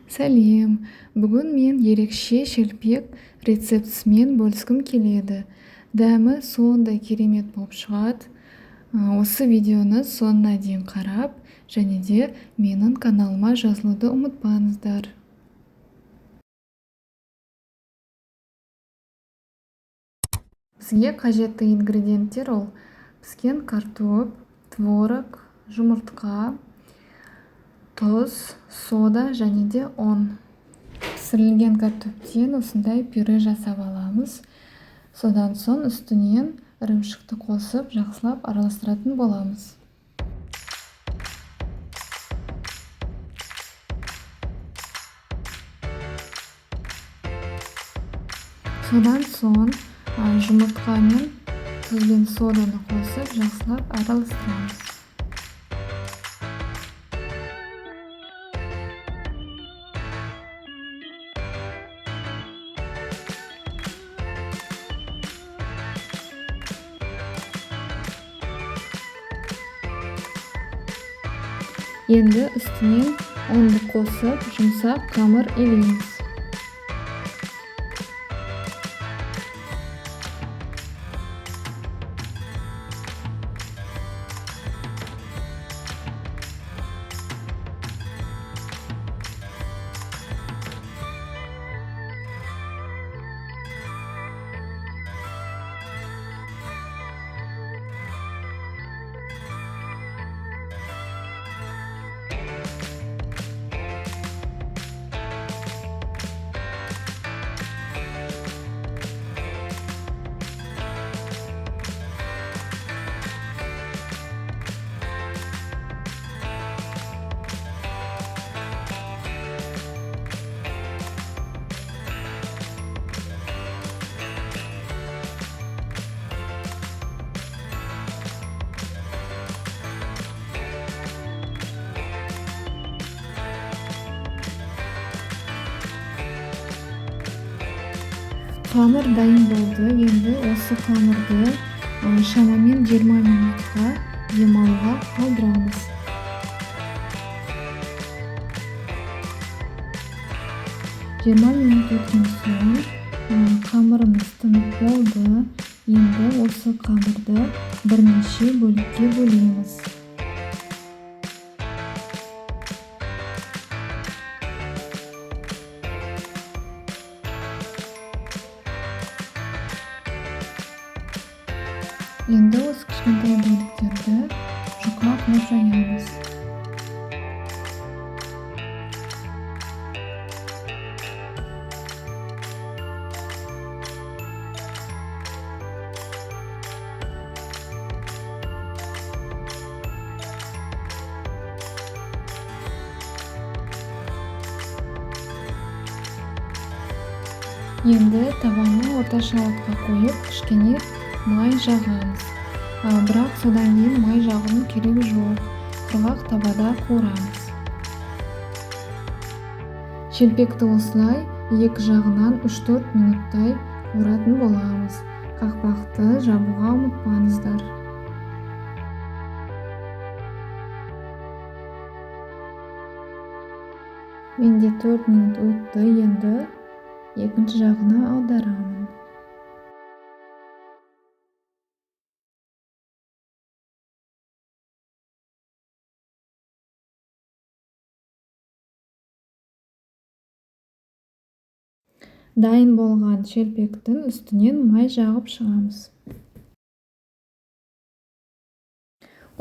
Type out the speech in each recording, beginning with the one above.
Сәлем, бүгін мен ерекше шелпек рецептісімен бөліскім келеді. Дәмі сондай керемет болып шығады. Осы видеоны соңына дейін қарап, және де менің каналыма жазылуды ұмытпаңыздар. Бізге қажетті ингредиенттер ол піскен картоп, творог, жұмыртқа, тұз, сода және де ұн. Пісірілген картоптен осындай пюре жасап аламыз. Содан соң үстінен ірімшікті қосып, жақсылап араластыратын боламыз. Содан соң жұмыртқа мен тұз бен соданы қосып, жақсылап араластырамыз. Енді үстінен ұнды қосып, жұмсақ қамыр илейміз. Қамыр дайын болды. Енді осы қамырды шамамен 20 минутқа демалуға қалдырамыз. Минут өткен соң қамырымыз тынып болды. Енді осы қамырды бірнеше бөлікке бөлеміз. Енді осы кішкентай бөліктерді жұқа қылып жаямыз. Енді табаны орташа отқа қойып, кішкене май жағамыз. Бірақ содан кейін май жағудың керегі жоқ. Құрғақ табада қуырамыз. Шелпекті осылай екі жағынан 3-4 минуттай қуыратын боламыз. Қақпақты жабуға ұмытпаңыздар. Менде 4 минут өтті. Енді екінші жағына аударамын. Дайын болған шелпектің үстінен май жағып шығамыз.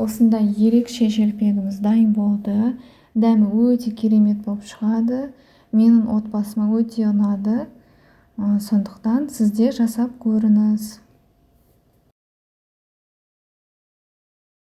Осындай ерекше шелпегіміз дайын болды. Дәмі өте керемет болып шығады. Менің отбасыма өте ұнады. Сондықтан сізде жасап көріңіз.